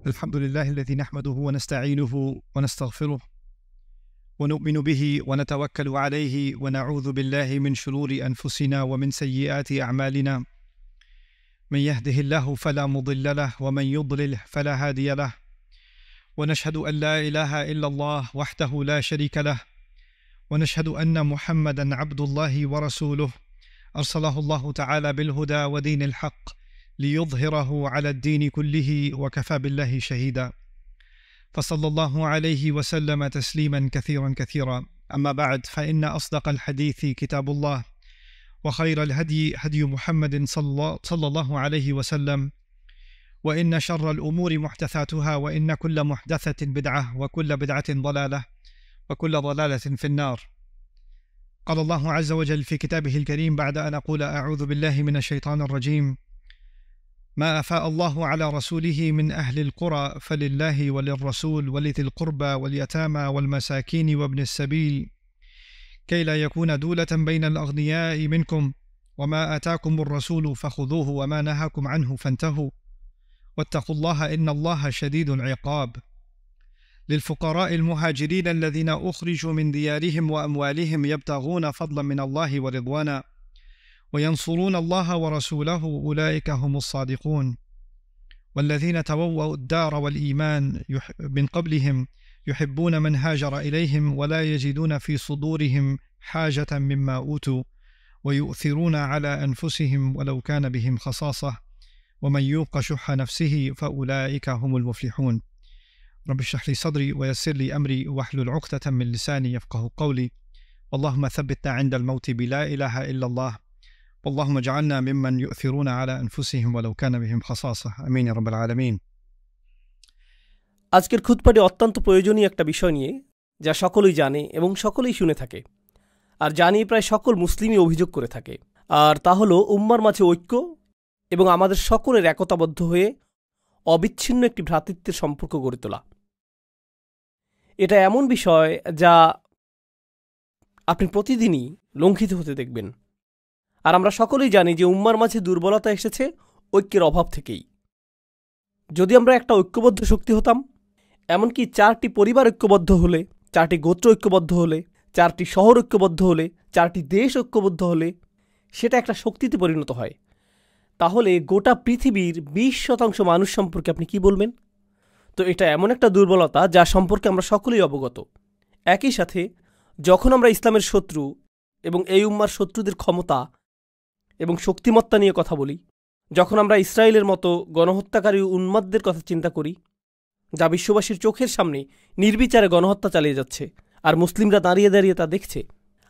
الحمد لله الذي نحمده ونستعينه ونستغفره ونؤمن به ونتوكل عليه ونعوذ بالله من شرور أنفسنا ومن سيئات أعمالنا. من يهده الله فلا مضل له ومن يضلل فلا هادي له، ونشهد أن لا إله إلا الله وحده لا شريك له، ونشهد أن محمدا عبد الله ورسوله أرسله الله تعالى بالهدى ودين الحق ليظهره على الدين كله وكفى بالله شهيدا، فصلى الله عليه وسلم تسليما كثيرا كثيرا. أما بعد، فإن أصدق الحديث كتاب الله، وخير الهدي هدي محمد صلى الله عليه وسلم، وإن شر الأمور محدثاتها، وإن كل محدثة بدعة، وكل بدعة ضلالة، وكل ضلالة في النار. قال الله عز وجل في كتابه الكريم بعد أن أقول أعوذ بالله من الشيطان الرجيم: ما أفاء الله على رسوله من أهل القرى فلله وللرسول ولذي القربى واليتامى والمساكين وابن السبيل كي لا يكون دولة بين الأغنياء منكم، وما آتاكم الرسول فخذوه وما نهاكم عنه فانتهوا، واتقوا الله إن الله شديد العقاب. للفقراء المهاجرين الذين أخرجوا من ديارهم وأموالهم يبتغون فضلا من الله ورضوانا وينصرون الله ورسوله أولئك هم الصادقون. والذين تبوأوا الدار والإيمان من قبلهم يحبون من هاجر إليهم ولا يجدون في صدورهم حاجة مما أوتوا ويؤثرون على أنفسهم ولو كان بهم خصاصة ومن يوق شح نفسه فأولئك هم المفلحون. رب اشرح لي صدري ويسر لي أمري واحلل عقدة من لساني يفقه قولي. اللهم ثبتنا عند الموت بلا إله إلا الله، واللهم اجعلنا ممن يؤثرون على أنفسهم ولو كان بهم خصاصة. آمين يا رب العالمين। আজকের খুতবাটি অত্যন্ত প্রয়োজনীয় একটা বিষয় নিয়ে, যা সকলেই জানে এবং সকলেই শুনে থাকে, আর জানি প্রায় সকল মুসলিমই অভিযোগ করে থাকে, আর তা হলো উম্মার মাঝে ঐক্য এবং আমাদের সকলের একতাবদ্ধ হয়ে অবিচ্ছিন্ন একটি ভ্রাতৃত্বের সম্পর্ক গড়ে তোলা। এটা এমন বিষয় যা আপনি প্রতিদিনই লঙ্ঘিত হতে দেখবেন, আর আমরা সকলেই জানি যে উম্মার মাঝে দুর্বলতা এসেছে ঐক্যের অভাব থেকেই। যদি আমরা একটা ঐক্যবদ্ধ শক্তি হতাম, এমনকি 4টি পরিবার ঐক্যবদ্ধ হলে, 4টি গোত্র ঐক্যবদ্ধ হলে, 4টি শহর ঐক্যবদ্ধ হলে, 4টি দেশ ঐক্যবদ্ধ হলে সেটা একটা শক্তিতে পরিণত হয়, তাহলে গোটা পৃথিবীর 20% মানুষ সম্পর্কে আপনি কি বলবেন? তো এটা এমন একটা দুর্বলতা যা সম্পর্কে আমরা সকলেই অবগত। একই সাথে যখন আমরা ইসলামের শত্রু এবং এই উম্মার শত্রুদের ক্ষমতা এবং শক্তিমত্তা নিয়ে কথা বলি, যখন আমরা ইসরায়েলের মতো গণহত্যাকারী উন্মাদদের কথা চিন্তা করি, যা বিশ্ববাসীর চোখের সামনে নির্বিচারে গণহত্যা চালিয়ে যাচ্ছে, আর মুসলিমরা দাঁড়িয়ে দাঁড়িয়ে তা দেখছে,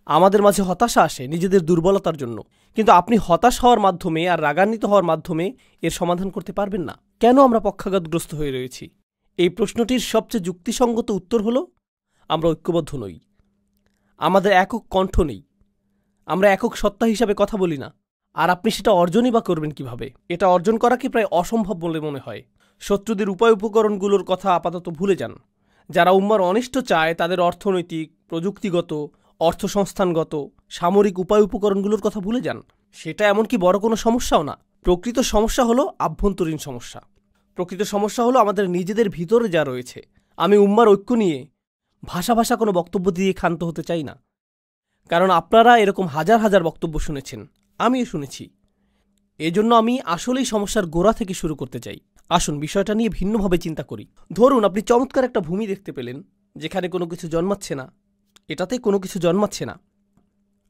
আমাদের মাঝে হতাশা আসে নিজেদের দুর্বলতার জন্য। কিন্তু আপনি হতাশ হওয়ার মাধ্যমে আর রাগান্বিত হওয়ার মাধ্যমে এর সমাধান করতে পারবেন না। কেন আমরা পক্ষাঘাতগ্রস্ত হয়ে রয়েছি? এই প্রশ্নটির সবচেয়ে যুক্তিসঙ্গত উত্তর হল, আমরা ঐক্যবদ্ধ নই, আমাদের একক কণ্ঠ নেই, আমরা একক সত্তা হিসাবে কথা বলি না। আর আপনি সেটা অর্জনই বা করবেন কিভাবে? এটা অর্জন করাকে প্রায় অসম্ভব বলে মনে হয়। শত্রুদের উপায় উপকরণগুলোর কথা আপাতত ভুলে যান। যারা উম্মার অনিষ্ট চায় তাদের অর্থনৈতিক, প্রযুক্তিগত, অর্থসংস্থানগত, সামরিক উপায় উপকরণগুলোর কথা ভুলে যান। সেটা এমনকি বড় কোনো সমস্যাও না। প্রকৃত সমস্যা হলো আভ্যন্তরীণ সমস্যা। প্রকৃত সমস্যা হলো আমাদের নিজেদের ভিতরে যা রয়েছে। আমি উম্মার ঐক্য নিয়ে ভাষা কোনো বক্তব্য দিয়ে ক্ষান্ত হতে চাই না, কারণ আপনারা এরকম হাজার হাজার বক্তব্য শুনেছেন, আমিও শুনেছি। এজন্য আমি আসলেই সমস্যার গোড়া থেকে শুরু করতে চাই। আসুন বিষয়টা নিয়ে ভিন্নভাবে চিন্তা করি। ধরুন আপনি চমৎকার একটা ভূমি দেখতে পেলেন, যেখানে কোনো কিছু জন্মাচ্ছে না, এটাতে কোনো কিছু জন্মাচ্ছে না,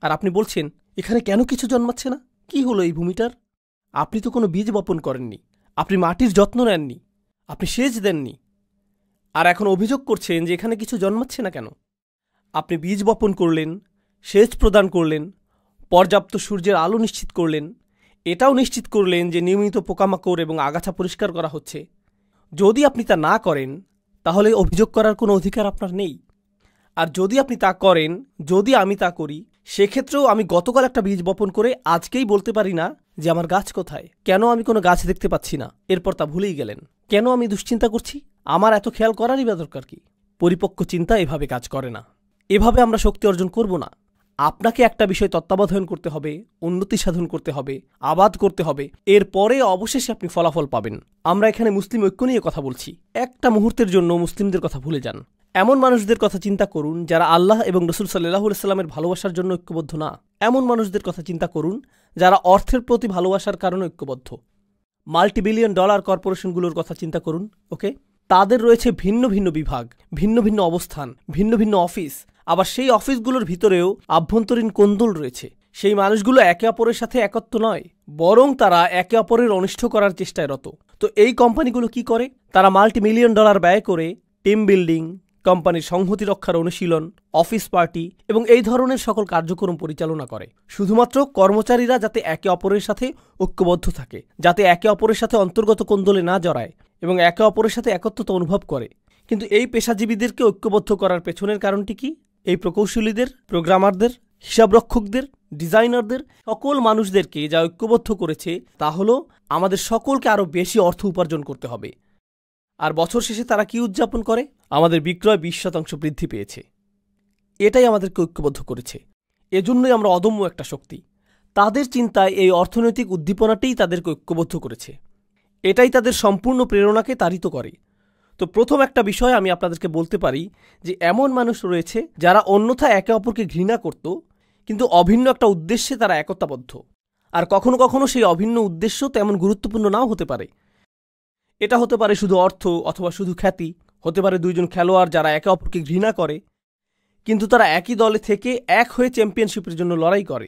আর আপনি বলছেন এখানে কেন কিছু জন্মাচ্ছে না? কি হলো এই ভূমিটার? আপনি তো কোনো বীজ বপন করেননি, আপনি মাটির যত্ন নেননি, আপনি সেচ দেননি, আর এখন অভিযোগ করছেন যে এখানে কিছু জন্মাচ্ছে না কেন? আপনি বীজ বপন করলেন, সেচ প্রদান করলেন, পর্যাপ্ত সূর্যের আলো নিশ্চিত করলেন, এটাও নিশ্চিত করলেন যে নিয়মিত পোকামাকড় এবং আগাছা পরিষ্কার করা হচ্ছে। যদি আপনি তা না করেন, তাহলে অভিযোগ করার কোনো অধিকার আপনার নেই। আর যদি আপনি তা করেন, যদি আমি তা করি, সেক্ষেত্রেও আমি গতকাল একটা বীজ বপন করে আজকেই বলতে পারি না যে আমার গাছ কোথায়, কেন আমি কোনো গাছ দেখতে পাচ্ছি না, এরপর তা ভুলেই গেলেন। কেন আমি দুশ্চিন্তা করছি? আমার এত খেয়াল করারই বা দরকার কি? পরিপক্ক চিন্তা এভাবে কাজ করে না। এভাবে আমরা শক্তি অর্জন করব না। আপনাকে একটা বিষয় তত্ত্বাবধান করতে হবে, উন্নতি সাধন করতে হবে, আবাদ করতে হবে, এরপরে অবশেষে আপনি ফলাফল পাবেন। আমরা এখানে মুসলিম ঐক্য নিয়ে কথা বলছি। একটা মুহূর্তের জন্য মুসলিমদের কথা ভুলে যান। এমন মানুষদের কথা চিন্তা করুন যারা আল্লাহ এবং রসুল সাল্লাল্লাহু আলাইহি সাল্লামের ভালোবাসার জন্য ঐক্যবদ্ধ না। এমন মানুষদের কথা চিন্তা করুন যারা অর্থের প্রতি ভালোবাসার কারণে ঐক্যবদ্ধ। মাল্টিবিলিয়ন ডলার কর্পোরেশনগুলোর কথা চিন্তা করুন। ওকে, তাদের রয়েছে ভিন্ন ভিন্ন বিভাগ, ভিন্ন ভিন্ন অবস্থান, ভিন্ন ভিন্ন অফিস। আবার সেই অফিসগুলোর ভিতরেও আভ্যন্তরীণ কোন্দল রয়েছে। সেই মানুষগুলো একে অপরের সাথে একত্র নয়, বরং তারা একে অপরের অনিষ্ট করার চেষ্টায় রত। তো এই কোম্পানিগুলো কি করে? তারা মাল্টিমিলিয়ন ডলার ব্যয় করে টিম বিল্ডিং, কোম্পানির সংহতি রক্ষার অনুশীলন, অফিস পার্টি এবং এই ধরনের সকল কার্যক্রম পরিচালনা করে, শুধুমাত্র কর্মচারীরা যাতে একে অপরের সাথে ঐক্যবদ্ধ থাকে, যাতে একে অপরের সাথে অন্তর্গত কোন্দলে না জড়ায় এবং একে অপরের সাথে একত্রতা অনুভব করে। কিন্তু এই পেশাজীবীদেরকে ঐক্যবদ্ধ করার পেছনের কারণটি কি? এই প্রকৌশলীদের, প্রোগ্রামারদের, হিসাবরক্ষকদের, ডিজাইনারদের, সকল মানুষদেরকে যা ঐক্যবদ্ধ করেছে তা হলো আমাদের সকলকে আরও বেশি অর্থ উপার্জন করতে হবে। আর বছর শেষে তারা কি উদযাপন করে? আমাদের বিক্রয় 20% বৃদ্ধি পেয়েছে। এটাই আমাদেরকে ঐক্যবদ্ধ করেছে। এজন্যই আমরা অদম্য একটা শক্তি। তাদের চিন্তায় এই অর্থনৈতিক উদ্দীপনাটাই তাদেরকে ঐক্যবদ্ধ করেছে। এটাই তাদের সম্পূর্ণ প্রেরণাকে তাড়িত করে। তো প্রথম একটা বিষয় আমি আপনাদেরকে বলতে পারি যে এমন মানুষ রয়েছে যারা অন্যথায় একে অপরকে ঘৃণা করত, কিন্তু অভিন্ন একটা উদ্দেশ্যে তারা একতাবদ্ধ। আর কখনো কখনো সেই অভিন্ন উদ্দেশ্য তেমন গুরুত্বপূর্ণ নাও হতে পারে। এটা হতে পারে শুধু অর্থ অথবা শুধু খ্যাতি, হতে পারে দুইজন খেলোয়াড় যারা একে অপরকে ঘৃণা করে, কিন্তু তারা একই দলে থেকে এক হয়ে চ্যাম্পিয়নশিপের জন্য লড়াই করে।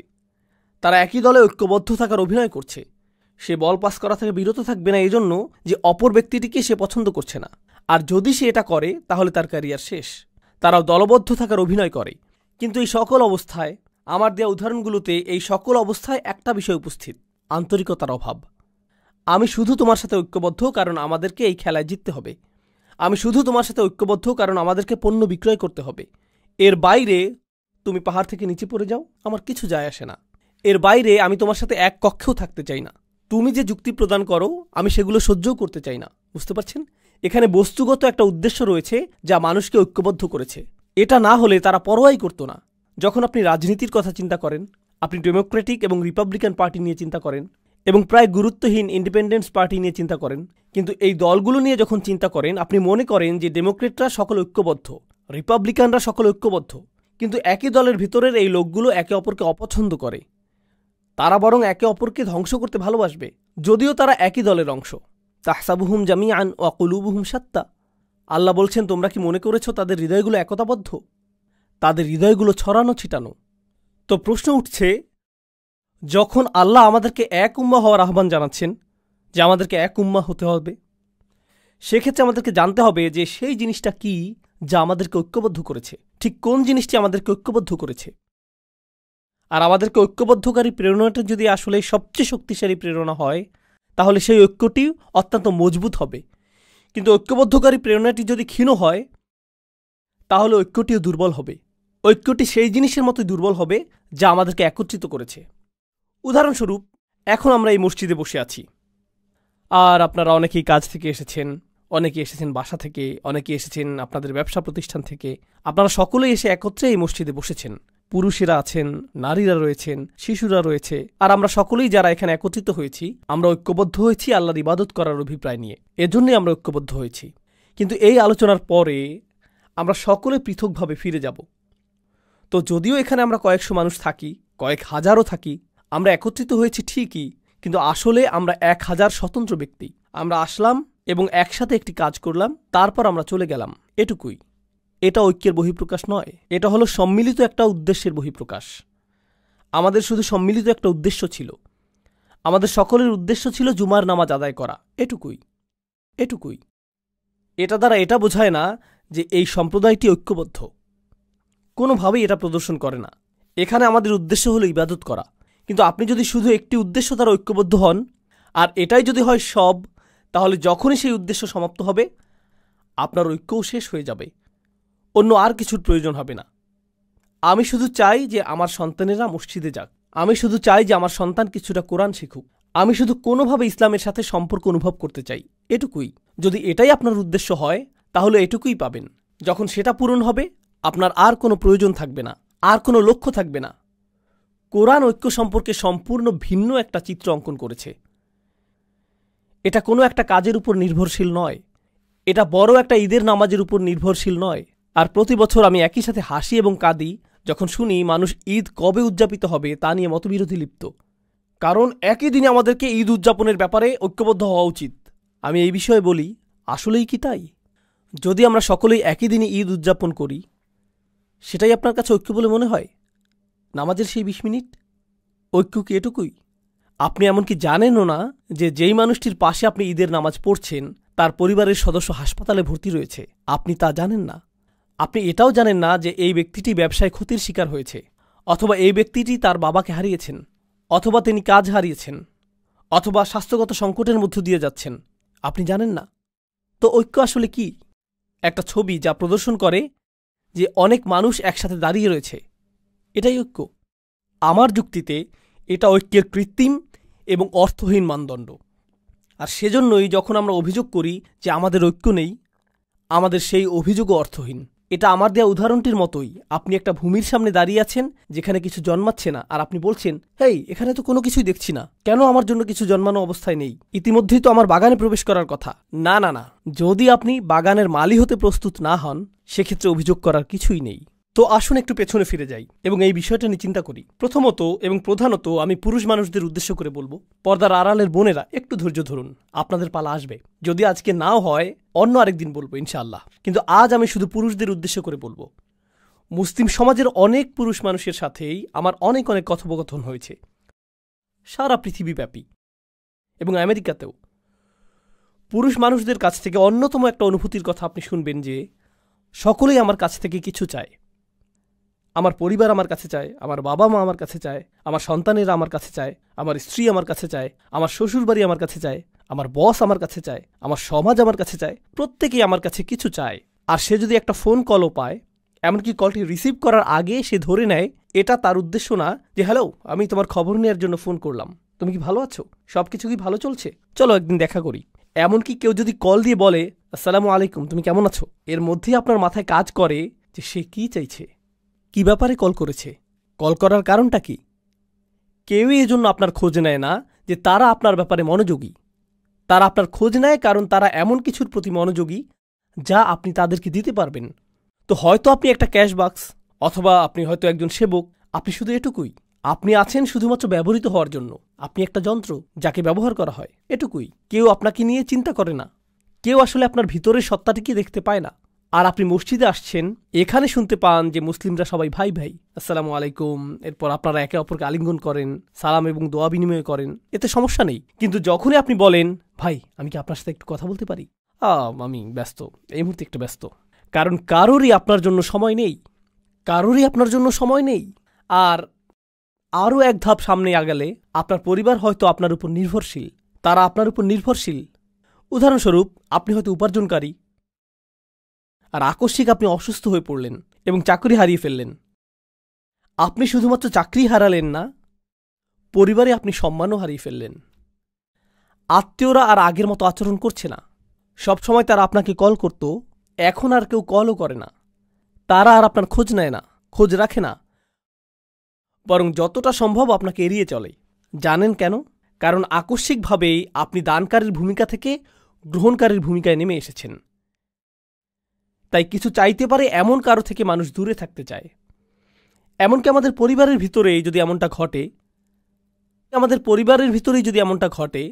তারা একই দলে ঐক্যবদ্ধ থাকার অভিনয় করছে। সে বল পাস করা থেকে বিরত থাকবে না এজন্য যে অপর ব্যক্তিটিকে সে পছন্দ করছে না। আর যদি সে এটা করে তাহলে তার ক্যারিয়ার শেষ। তারাও দলবদ্ধ থাকার অভিনয় করে। কিন্তু এই সকল অবস্থায়, আমার দেওয়া উদাহরণগুলোতে এই সকল অবস্থায় একটা বিষয় উপস্থিত: আন্তরিকতার অভাব। আমি শুধু তোমার সাথে ঐক্যবদ্ধ কারণ আমাদেরকে এই খেলায় জিততে হবে। আমি শুধু তোমার সাথে ঐক্যবদ্ধ কারণ আমাদেরকে পণ্য বিক্রয় করতে হবে। এর বাইরে তুমি পাহাড় থেকে নিচে পড়ে যাও, আমার কিছু যায় আসে না। এর বাইরে আমি তোমার সাথে এক কক্ষেও থাকতে চাই না। তুমি যে যুক্তি প্রদান করো আমি সেগুলো সহ্যও করতে চাই না। বুঝতে পারছেন? এখানে বস্তুগত একটা উদ্দেশ্য রয়েছে যা মানুষকে ঐক্যবদ্ধ করেছে। এটা না হলে তারা পরোয়াই করত না। যখন আপনি রাজনীতির কথা চিন্তা করেন, আপনি ডেমোক্রেটিক এবং রিপাবলিকান পার্টি নিয়ে চিন্তা করেন এবং প্রায় গুরুত্বহীন ইন্ডিপেন্ডেন্স পার্টি নিয়ে চিন্তা করেন, কিন্তু এই দলগুলো নিয়ে যখন চিন্তা করেন আপনি মনে করেন যে ডেমোক্রেটরা সকল ঐক্যবদ্ধ, রিপাবলিকানরা সকল ঐক্যবদ্ধ। কিন্তু একই দলের ভিতরের এই লোকগুলো একে অপরকে অপছন্দ করে। তারা বরং একে অপরকে ধ্বংস করতে ভালোবাসবে, যদিও তারা একই দলের অংশ। তাহসাবুহুম জামিআন ওয়া কুলুবুহুম শাত্তা। আল্লাহ বলছেন, তোমরা কি মনে করেছ তাদের হৃদয়গুলো একতাবদ্ধ? তাদের হৃদয়গুলো ছড়ানো ছিটানো। তো প্রশ্ন উঠছে, যখন আল্লাহ আমাদেরকে এক উম্মাহ হওয়ার আহ্বান জানাচ্ছেন, যে আমাদেরকে এক উম্মাহ হতে হবে, সেক্ষেত্রে আমাদেরকে জানতে হবে যে সেই জিনিসটা কি যা আমাদেরকে ঐক্যবদ্ধ করেছে। ঠিক কোন জিনিসটি আমাদেরকে ঐক্যবদ্ধ করেছে? আর আমাদেরকে ঐক্যবদ্ধকারী প্রেরণাটা যদি আসলে সবচেয়ে শক্তিশালী প্রেরণা হয়, তাহলে সেই ঐক্যটি অত্যন্ত মজবুত হবে। কিন্তু ঐক্যবদ্ধকারী প্রেরণাটি যদি ক্ষীণ হয়, তাহলে ঐক্যটিও দুর্বল হবে। ঐক্যটি সেই জিনিসের মতোই দুর্বল হবে যা আমাদেরকে একত্রিত করেছে। উদাহরণস্বরূপ, এখন আমরা এই মসজিদে বসে আছি, আর আপনারা অনেকেই কাজ থেকে এসেছেন, অনেকে এসেছেন বাসা থেকে, অনেকে এসেছেন আপনাদের ব্যবসা প্রতিষ্ঠান থেকে। আপনারা সকলেই এসে একত্রে এই মসজিদে বসেছেন। পুরুষেরা আছেন, নারীরা রয়েছেন, শিশুরা রয়েছে। আর আমরা সকলেই যারা এখানে একত্রিত হয়েছি, আমরা ঐক্যবদ্ধ হয়েছি আল্লাহর ইবাদত করার অভিপ্রায় নিয়ে। এজন্যই আমরা ঐক্যবদ্ধ হয়েছি। কিন্তু এই আলোচনার পরে আমরা সকলে পৃথকভাবে ফিরে যাব। তো যদিও এখানে আমরা কয়েকশো মানুষ থাকি, কয়েক হাজারও থাকি, আমরা একত্রিত হয়েছি ঠিকই, কিন্তু আসলে আমরা 1000 স্বতন্ত্র ব্যক্তি। আমরা আসলাম এবং একসাথে একটি কাজ করলাম, তারপর আমরা চলে গেলাম, এটুকুই। এটা ঐক্যের বহিঃপ্রকাশ নয়, এটা হলো সম্মিলিত একটা উদ্দেশ্যের বহিঃপ্রকাশ। আমাদের শুধু সম্মিলিত একটা উদ্দেশ্য ছিল। আমাদের সকলের উদ্দেশ্য ছিল জুমার নামাজ আদায় করা, এটুকুই। এটা দ্বারা এটা বোঝায় না যে এই সম্প্রদায়টি ঐক্যবদ্ধ। কোনোভাবেই এটা প্রদর্শন করে না। এখানে আমাদের উদ্দেশ্য হলো ইবাদত করা। কিন্তু আপনি যদি শুধু একটি উদ্দেশ্য দ্বারা ঐক্যবদ্ধ হন, আর এটাই যদি হয় সব, তাহলে যখনই সেই উদ্দেশ্য সমাপ্ত হবে, আপনার ঐক্যও শেষ হয়ে যাবে। অন্য আর কিছুর প্রয়োজন হবে না। আমি শুধু চাই যে আমার সন্তানেরা মসজিদে যাক। আমি শুধু চাই যে আমার সন্তান কিছুটা কোরআন শিখুক। আমি শুধু কোনোভাবে ইসলামের সাথে সম্পর্ক অনুভব করতে চাই, এটুকুই। যদি এটাই আপনার উদ্দেশ্য হয়, তাহলে এটুকুই পাবেন। যখন সেটা পূরণ হবে, আপনার আর কোনো প্রয়োজন থাকবে না, আর কোনো লক্ষ্য থাকবে না। কোরআন ঐক্য সম্পর্কে সম্পূর্ণ ভিন্ন একটা চিত্র অঙ্কন করেছে। এটা কোনো একটা কাজের উপর নির্ভরশীল নয়, এটা বড় একটা ঈদের নামাজের উপর নির্ভরশীল নয়। আর প্রতি বছর আমি একই সাথে হাসি এবং কাঁদি যখন শুনি মানুষ ঈদ কবে উদযাপিত হবে তা নিয়ে মতবিরোধী লিপ্ত। কারণ একই দিনে আমাদেরকে ঈদ উদযাপনের ব্যাপারে ঐক্যবদ্ধ হওয়া উচিত। আমি এই বিষয়ে বলি, আসলেই কি তাই? যদি আমরা সকলেই একই দিনে ঈদ উদযাপন করি, সেটাই আপনার কাছে ঐক্য বলে মনে হয়? নামাজের সেই 20 মিনিট ঐক্য কি এটুকুই? আপনি এমনকি জানেনও না যে যেই মানুষটির পাশে আপনি ঈদের নামাজ পড়ছেন তার পরিবারের সদস্য হাসপাতালে ভর্তি রয়েছে, আপনি তা জানেন না। আপনি এটাও জানেন না যে এই ব্যক্তিটি ব্যবসায় ক্ষতির শিকার হয়েছে, অথবা এই ব্যক্তিটি তার বাবাকে হারিয়েছেন, অথবা তিনি কাজ হারিয়েছেন, অথবা স্বাস্থ্যগত সংকটের মধ্য দিয়ে যাচ্ছেন। আপনি জানেন না। তো ঐক্য আসলে কি? একটা ছবি যা প্রদর্শন করে যে অনেক মানুষ একসাথে দাঁড়িয়ে রয়েছে, এটাই ঐক্য। আমার যুক্তিতে এটা ঐক্যের কৃত্রিম এবং অর্থহীন মানদণ্ড। আর সেজন্যই যখন আমরা অভিযোগ করি যে আমাদের ঐক্য নেই, আমাদের সেই অভিযোগও অর্থহীন। এটা আমার দেওয়া উদাহরণটির মতোই। আপনি একটা ভূমির সামনে দাঁড়িয়ে আছেন যেখানে কিছু জন্মাচ্ছে না, আর আপনি বলছেন, হেই, এখানে তো কোনো কিছুই দেখছি না, কেন আমার জন্য কিছু জন্মানো অবস্থায় নেই? ইতিমধ্যেই তো আমার বাগানে প্রবেশ করার কথা। না না না, যদি আপনি বাগানের মালি হতে প্রস্তুত না হন, সেক্ষেত্রে অভিযোগ করার কিছুই নেই। তো আসুন একটু পেছনে ফিরে যাই এবং এই বিষয়টা নিয়ে চিন্তা করি। প্রথমত এবং প্রধানত আমি পুরুষ মানুষদের উদ্দেশ্য করে বলবো, পর্দার আড়ালের বোনেরা একটু ধৈর্য ধরুন, আপনাদের পালা আসবে। যদি আজকে নাও হয়, অন্য আরেকদিন বলবো ইনশাআল্লাহ। কিন্তু আজ আমি শুধু পুরুষদের উদ্দেশ্য করে বলবো। মুসলিম সমাজের অনেক পুরুষ মানুষের সাথেই আমার অনেক কথোপকথন হয়েছে, সারা পৃথিবীব্যাপী এবং আমেরিকাতেও। পুরুষ মানুষদের কাছ থেকে অন্যতম একটা অনুভূতির কথা আপনি শুনবেন যে সকলেই আমার কাছ থেকে কিছু চায়। আমার পরিবার আমার কাছে চায়, আমার বাবা মা আমার কাছে চায়, আমার সন্তানেরা আমার কাছে চায়, আমার স্ত্রী আমার কাছে চায়, আমার শ্বশুরবাড়ি আমার কাছে চায়, আমার বস আমার কাছে চায়, আমার সমাজ আমার কাছে চায়, প্রত্যেকেই আমার কাছে কিছু চায়। আর সে যদি একটা ফোন কলও পায়, এমনকি কলটি রিসিভ করার আগে সে ধরে নেয় এটা তার উদ্দেশ্য না যে হ্যালো, আমি তোমার খবর নেওয়ার জন্য ফোন করলাম, তুমি কি ভালো আছো, সব কিছু কি ভালো চলছে, চলো একদিন দেখা করি। এমনকি কেউ যদি কল দিয়ে বলে আসসালামু আলাইকুম, তুমি কেমন আছো, এর মধ্যেই আপনার মাথায় কাজ করে যে সে কি চাইছে, কি ব্যাপারে কল করেছে, কল করার কারণটা কি। কেউই এজন্য আপনার খোঁজ নেয় না যে তারা আপনার ব্যাপারে মনোযোগী। তারা আপনার খোঁজ নেয় কারণ তারা এমন কিছুর প্রতি মনোযোগী যা আপনি তাদেরকে দিতে পারবেন। তো হয়তো আপনি একটা ক্যাশ বাক্স, অথবা আপনি হয়তো একজন সেবক, আপনি শুধু এটুকুই। আপনি আছেন শুধুমাত্র ব্যবহৃত হওয়ার জন্য। আপনি একটা যন্ত্র যাকে ব্যবহার করা হয়, এটুকুই। কেউ আপনাকে নিয়ে চিন্তা করে না, কেউ আসলে আপনার ভিতরের সত্তাটিকে দেখতে পায় না। আর আপনি মসজিদে আসছেন, এখানে শুনতে পান যে মুসলিমরা সবাই ভাই ভাই, আসসালামু আলাইকুম, এরপর আপনারা একে অপরকে আলিঙ্গন করেন, সালাম এবং দোয়া বিনিময় করেন, এতে সমস্যা নেই। কিন্তু যখনই আপনি বলেন ভাই আমি কি আপনার সাথে একটু কথা বলতে পারি, আমি ব্যস্ত, এই মুহূর্তে একটু ব্যস্ত, কারণ কারোরই আপনার জন্য সময় নেই, কারোরই আপনার জন্য সময় নেই। আর আরও এক ধাপ সামনে আগালে আপনার পরিবার হয়তো আপনার উপর নির্ভরশীল, তারা আপনার উপর নির্ভরশীল। উদাহরণস্বরূপ, আপনি হয়তো উপার্জনকারী, আর আকস্মিক আপনি অসুস্থ হয়ে পড়লেন এবং চাকরি হারিয়ে ফেললেন। আপনি শুধুমাত্র চাকরি হারালেন না, পরিবারে আপনি সম্মানও হারিয়ে ফেললেন। আত্মীয়রা আর আগের মতো আচরণ করছে না। সবসময় তারা আপনাকে কল করত, এখন আর কেউ কলও করে না। তারা আর আপনার খোঁজ নেয় না, খোঁজ রাখে না, বরং যতটা সম্ভব আপনাকে এড়িয়ে চলে। জানেন কেন? কারণ আকস্মিকভাবেই আপনি দানকারীর ভূমিকা থেকে গ্রহণকারীর ভূমিকায় নেমে এসেছেন। তাই কিছু চাইতে পারে এমন কারো থেকে মানুষ দূরে থাকতে চায়। এমনকি আমাদের পরিবারের ভিতরেই যদি এমনটা ঘটে,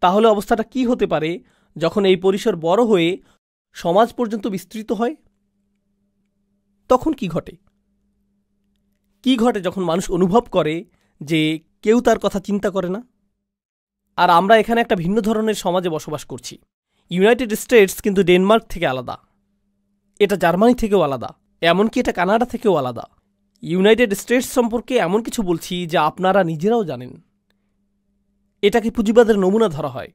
তাহলে অবস্থাটা কি হতে পারে যখন এই পরিসর বড় হয়ে সমাজ পর্যন্ত বিস্তৃত হয়? তখন কি ঘটে যখন মানুষ অনুভব করে যে কেউ তার কথা চিন্তা করে না? আর আমরা এখানে একটা ভিন্ন ধরনের সমাজে বসবাস করছি। ইউনাইটেড স্টেটস কিন্তু ডেনমার্ক থেকে আলাদা, এটা জার্মানি থেকেও আলাদা, এমনকি এটা কানাডা থেকেও আলাদা। ইউনাইটেড স্টেটস সম্পর্কে এমন কিছু বলছি যা আপনারা নিজেরাও জানেন। এটাকে পুঁজিবাদের নমুনা ধরা হয়।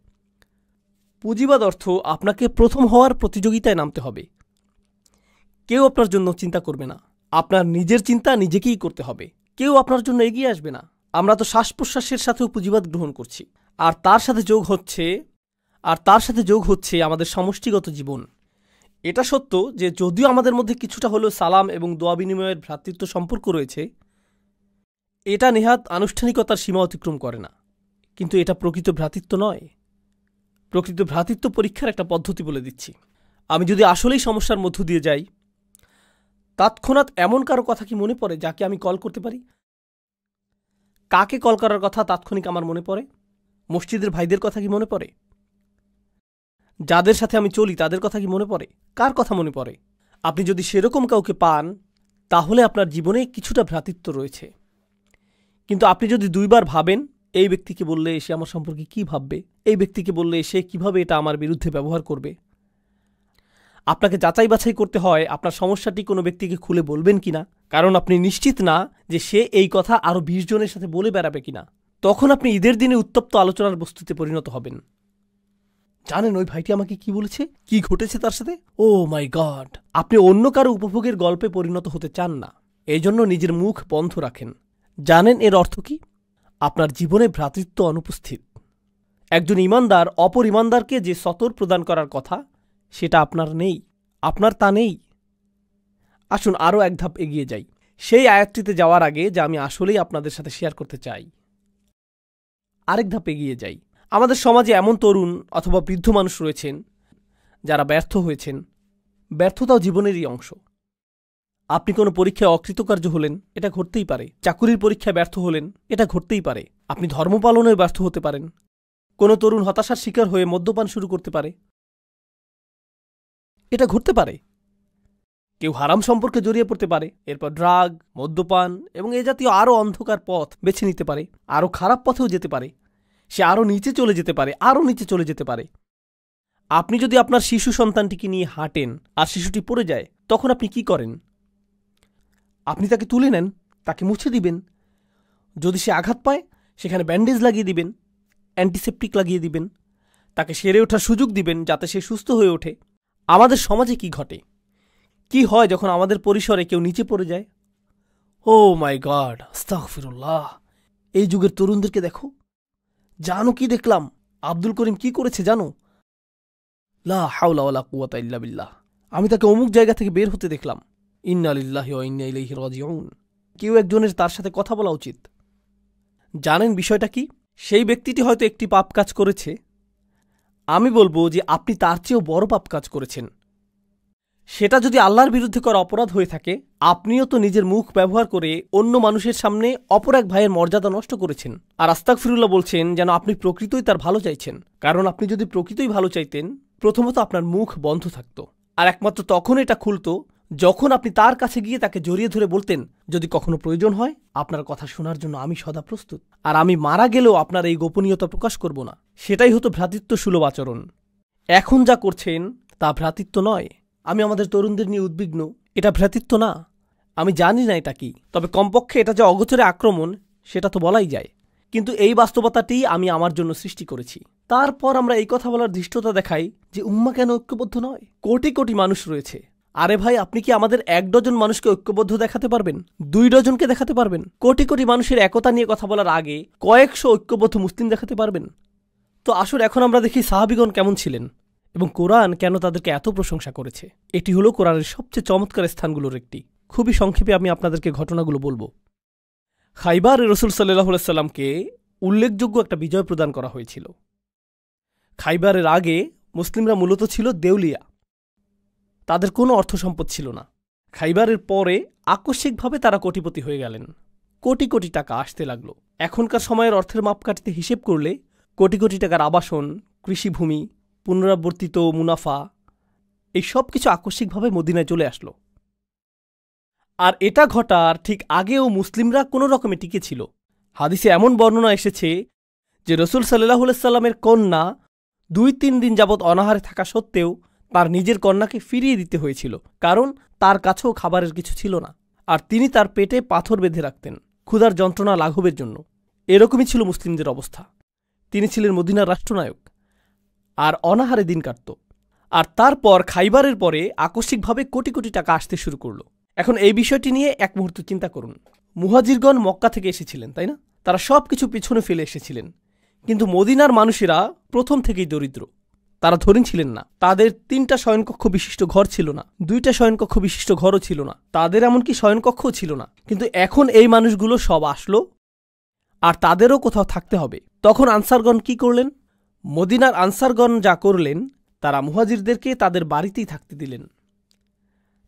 পুঁজিবাদ অর্থ আপনাকে প্রথম হওয়ার প্রতিযোগিতায় নামতে হবে। কেউ আপনার জন্য চিন্তা করবে না, আপনার নিজের চিন্তা নিজেকেই করতে হবে। কেউ আপনার জন্য এগিয়ে আসবে না। আমরা তো শ্বাস প্রশ্বাসের সাথেও পুঁজিবাদ গ্রহণ করছি, আর তার সাথে যোগ হচ্ছে আমাদের সমষ্টিগত জীবন। এটা সত্য যে যদিও আমাদের মধ্যে কিছুটা হলেও সালাম এবং দোয়া বিনিময়ের ভ্রাতৃত্ব সম্পর্ক রয়েছে, এটা নেহাত আনুষ্ঠানিকতার সীমা অতিক্রম করে না, কিন্তু এটা প্রকৃত ভ্রাতৃত্ব নয়। প্রকৃত ভ্রাতৃত্ব পরীক্ষার একটা পদ্ধতি বলে দিচ্ছি। আমি যদি আসলেই সমস্যার মধ্য দিয়ে যাই, তৎক্ষণাৎ এমন কারো কথা কি মনে পড়ে যাকে আমি কল করতে পারি? কাকে কল করার কথা তাৎক্ষণিক আমার মনে পড়ে? মসজিদের ভাইদের কথা কি মনে পড়ে? যাদের সাথে আমি চলি তাদের কথা কি মনে পড়ে? কার কথা মনে পড়ে? আপনি যদি সেরকম কাউকে পান, তাহলে আপনার জীবনে কিছুটা ভ্রাতৃত্ব রয়েছে। কিন্তু আপনি যদি দুইবার ভাবেন, এই ব্যক্তিকে বললে সে আমার সম্পর্কে কি ভাববে, এই ব্যক্তিকে বললে সে কিভাবে এটা আমার বিরুদ্ধে ব্যবহার করবে, আপনাকে যাচাই বাছাই করতে হয় আপনার সমস্যাটি কোনো ব্যক্তিকে খুলে বলবেন কিনা, কারণ আপনি নিশ্চিত না যে সে এই কথা আরও 20 জনের সাথে বলে বেড়াবে কিনা। তখন আপনি ঈদের দিনে উত্তপ্ত আলোচনার বস্তুতে পরিণত হবেন। জানেন ওই ভাইটি আমাকে কি বলেছে, কি ঘটেছে তার সাথে? ও মাই গড! আপনি অন্য কারো উপভোগের গল্পে পরিণত হতে চান না, এই জন্য নিজের মুখ বন্ধ রাখেন। জানেন এর অর্থ কি? আপনার জীবনে ভ্রাতৃত্ব অনুপস্থিত। একজন ইমানদার অপর ইমানদারকে যে সতর প্রদান করার কথা, সেটা আপনার নেই, আপনার তা নেই। আসুন আরও এক ধাপ এগিয়ে যাই, সেই আয়াতটিতে যাওয়ার আগে যা আমি আসলেই আপনাদের সাথে শেয়ার করতে চাই। আরেক ধাপ এগিয়ে যাই। আমাদের সমাজে এমন তরুণ অথবা বৃদ্ধ মানুষ রয়েছেন যারা ব্যর্থ হয়েছেন। ব্যর্থতাও জীবনেরই অংশ। আপনি কোনো পরীক্ষায় অকৃতকার্য হলেন, এটা ঘটতেই পারে। চাকুরির পরীক্ষায় ব্যর্থ হলেন, এটা ঘটতেই পারে। আপনি ধর্ম পালনে ব্যর্থ হতে পারেন। কোনো তরুণ হতাশার শিকার হয়ে মদ্যপান শুরু করতে পারে, এটা ঘটতে পারে। কেউ হারাম সম্পর্কে জড়িয়ে পড়তে পারে, এরপর ড্রাগ, মদ্যপান এবং এ জাতীয় আরও অন্ধকার পথ বেছে নিতে পারে, আরও খারাপ পথেও যেতে পারে। সে আরও নিচে চলে যেতে পারে, আরও নিচে চলে যেতে পারে। আপনি যদি আপনার শিশু সন্তানটিকে নিয়ে হাঁটেন আর শিশুটি পড়ে যায়, তখন আপনি কি করেন? আপনি তাকে তুলে নেন, তাকে মুছে দিবেন। যদি সে আঘাত পায়, সেখানে ব্যান্ডেজ লাগিয়ে দিবেন, অ্যান্টিসেপটিক লাগিয়ে দিবেন, তাকে সেরে ওঠার সুযোগ দিবেন যাতে সে সুস্থ হয়ে ওঠে। আমাদের সমাজে কি ঘটে, কি হয় যখন আমাদের পরিসরে কেউ নিচে পড়ে যায়? ও মাই গড, আস্তাগফিরুল্লাহ! এই যুগের তরুণদেরকে দেখো। জানো কি দেখলাম? আব্দুল করিম কি করেছে জানো? লা হাওলা ওয়ালা কুওয়াতা ইল্লা বিল্লাহ। আমি তাকে অমুক জায়গা থেকে বের হতে দেখলাম। ইন্না লিল্লাহি ওয়া ইন্না ইলাইহি রাজিউন। কেউ একজনের তার সাথে কথা বলা উচিত। জানেন বিষয়টা কি? সেই ব্যক্তিটি হয়তো একটি পাপ কাজ করেছে, আমি বলবো যে আপনি তার চেয়েও বড় পাপ কাজ করেছেন। সেটা যদি আল্লাহর বিরুদ্ধে করা অপরাধ হয়ে থাকে, আপনিও তো নিজের মুখ ব্যবহার করে অন্য মানুষের সামনে অপর এক ভাইয়ের মর্যাদা নষ্ট করেছেন। আর আস্তাগফিরুল্লাহ বলছেন যেন আপনি প্রকৃতই তার ভালো চাইছেন। কারণ আপনি যদি প্রকৃতই ভালো চাইতেন, প্রথমত আপনার মুখ বন্ধ থাকত, আর একমাত্র তখন এটা খুলত যখন আপনি তার কাছে গিয়ে তাকে জড়িয়ে ধরে বলতেন, যদি কখনো প্রয়োজন হয় আপনার কথা শোনার জন্য আমি সদা প্রস্তুত, আর আমি মারা গেলেও আপনার এই গোপনীয়তা প্রকাশ করব না। সেটাই হতো ভ্রাতৃত্বসুলভ আচরণ। এখন যা করছেন তা ভ্রাতৃত্ব নয়। আমি আমাদের তরুণদের নিয়ে উদ্বিগ্ন। এটা ভ্রাতৃত্ব না। আমি জানি না এটা কি, তবে কমপক্ষে এটা যে অগোচরে আক্রমণ সেটা তো বলাই যায়। কিন্তু এই বাস্তবতাটি আমি আমার জন্য সৃষ্টি করেছি। তারপর আমরা এই কথা বলার ধৃষ্টতা দেখাই যে উম্মাহ কেন ঐক্যবদ্ধ নয়? কোটি কোটি মানুষ রয়েছে। আরে ভাই, আপনি কি আমাদের 1 ডজন মানুষকে ঐক্যবদ্ধ দেখাতে পারবেন? 2 ডজনকে দেখাতে পারবেন? কোটি কোটি মানুষের একতা নিয়ে কথা বলার আগে কয়েকশো ঐক্যবদ্ধ মুসলিম দেখাতে পারবেন? তো আসুন এখন আমরা দেখি সাহাবীগণ কেমন ছিলেন এবং কোরআন কেন তাদেরকে এত প্রশংসা করেছে। এটি হলো কোরআনের সবচেয়ে চমৎকার স্থানগুলোর একটি। খুবই সংক্ষেপে আমি আপনাদেরকে ঘটনাগুলো বলবো। খাইবারে রাসূল সাল্লাল্লাহু আলাইহি সাল্লামকে উল্লেখযোগ্য একটা বিজয় প্রদান করা হয়েছিল। খাইবারের আগে মুসলিমরা মূলত ছিল দেউলিয়া, তাদের কোনো অর্থ সম্পদ ছিল না। খাইবারের পরে আকস্মিকভাবে তারা কোটিপতি হয়ে গেলেন। কোটি কোটি টাকা আসতে লাগলো। এখনকার সময়ের অর্থের মাপকাঠিতে হিসেব করলে কোটি কোটি টাকার আবাসন, কৃষিভূমি, পুনরাবর্তিত মুনাফা, এই সব কিছু আকস্মিকভাবে মদিনায় চলে আসলো। আর এটা ঘটার ঠিক আগেও মুসলিমরা কোনো রকমে টিকে ছিল। হাদিসে এমন বর্ণনা এসেছে যে রাসূল সাল্লাল্লাহু আলাইহি সাল্লামের কন্যা 2-3 দিন যাবৎ অনাহারে থাকা সত্ত্বেও তার নিজের কন্যাকে ফিরিয়ে দিতে হয়েছিল, কারণ তার কাছেও খাবারের কিছু ছিল না, আর তিনি তার পেটে পাথর বেঁধে রাখতেন ক্ষুধার যন্ত্রণা লাঘবের জন্য। এরকমই ছিল মুসলিমদের অবস্থা। তিনি ছিলেন মদিনার রাষ্ট্রনায়ক আর অনাহারে দিন কাটত। আর তারপর খাইবারের পরে আকস্মিকভাবে কোটি কোটি টাকা আসতে শুরু করলো। এখন এই বিষয়টি নিয়ে এক মুহূর্ত চিন্তা করুন। মুহাজিরগণ মক্কা থেকে এসেছিলেন, তাই না? তারা সব কিছু পিছনে ফেলে এসেছিলেন, কিন্তু মদিনার মানুষেরা প্রথম থেকেই দরিদ্র। তারা ধনী ছিলেন না। তাদের 3টা শয়নকক্ষ বিশিষ্ট ঘর ছিল না, 2টা শয়নকক্ষ বিশিষ্ট ঘরও ছিল না, তাদের এমনকি শয়নকক্ষও ছিল না। কিন্তু এখন এই মানুষগুলো সব আসলো, আর তাদেরও কোথাও থাকতে হবে। তখন আনসারগণ কি করলেন? মদিনার আনসারগণ যা করলেন, তারা মুহাজিরদেরকে তাদের বাড়িতেই থাকতে দিলেন।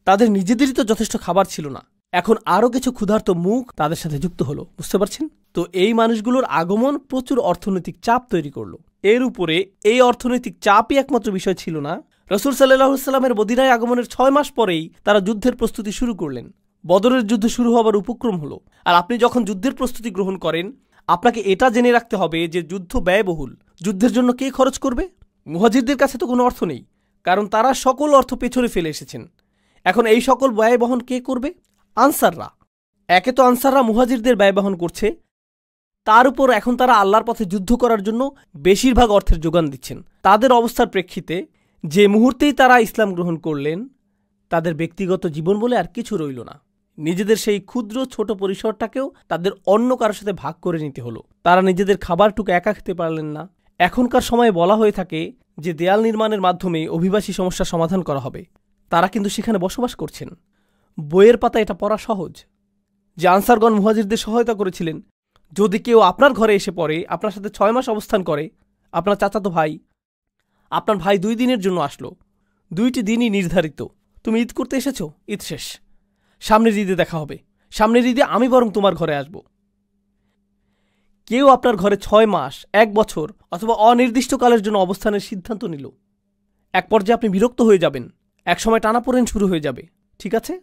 তাদের নিজেদেরই তো যথেষ্ট খাবার ছিল না, এখন আরও কিছু ক্ষুধার্ত মুখ তাদের সাথে যুক্ত হলো। বুঝতে পারছেন তো? এই মানুষগুলোর আগমন প্রচুর অর্থনৈতিক চাপ তৈরি করলো। এর উপরে এই অর্থনৈতিক চাপই একমাত্র বিষয় ছিল না। রাসূল সাল্লাল্লাহু আলাইহি ওয়াসাল্লামের মদিনায় আগমনের 6 মাস পরেই তারা যুদ্ধের প্রস্তুতি শুরু করলেন। বদরের যুদ্ধ শুরু হবার উপক্রম হলো। আর আপনি যখন যুদ্ধের প্রস্তুতি গ্রহণ করেন, আপনাকে এটা জেনে রাখতে হবে যে যুদ্ধ ব্যয়বহুল। যুদ্ধের জন্য কে খরচ করবে? মুহাজিরদের কাছে তো কোনো অর্থ নেই, কারণ তারা সকল অর্থ পেছনে ফেলে এসেছেন। এখন এই সকল ব্যয় বহন কে করবে? আনসাররা। একে তো আনসাররা মুহাজিরদের ব্যয় বহন করছে, তার উপর এখন তারা আল্লাহর পথে যুদ্ধ করার জন্য বেশিরভাগ অর্থের যোগান দিচ্ছেন। তাদের অবস্থার প্রেক্ষিতে যে মুহূর্তেই তারা ইসলাম গ্রহণ করলেন, তাদের ব্যক্তিগত জীবন বলে আর কিছু রইল না। নিজেদের সেই ক্ষুদ্র ছোট পরিসরটাকেও তাদের অন্য কারোর সাথে ভাগ করে নিতে হলো। তারা নিজেদের খাবারটুকু একা খেতে পারলেন না। এখনকার সময়ে বলা হয়ে থাকে যে দেয়াল নির্মাণের মাধ্যমে অভিবাসী সমস্যার সমাধান করা হবে। তারা কিন্তু সেখানে বসবাস করছেন। বইয়ের পাতা এটা পড়া সহজ যে আনসারগণ মুহাজিরদের সহায়তা করেছিলেন। যদি কেউ আপনার ঘরে এসে পড়ে, আপনার সাথে 6 মাস অবস্থান করে, আপনার চাচাতো ভাই, আপনার ভাই 2 দিনের জন্য আসলো, 2টি দিনই নির্ধারিত। তুমি ঈদ করতে এসেছো, ঈদ শেষ, সামনের ঈদে দেখা হবে, সামনের ঈদে আমি বরং তোমার ঘরে আসব। কেউ আপনার ঘরে 6 মাস, 1 বছর অথবা অনির্দিষ্টকালের জন্য অবস্থানের সিদ্ধান্ত নিল। এক পর্যায়ে আপনি বিরক্ত হয়ে যাবেন, এক সময় টানাপোড়েন শুরু হয়ে যাবে। ঠিক আছে,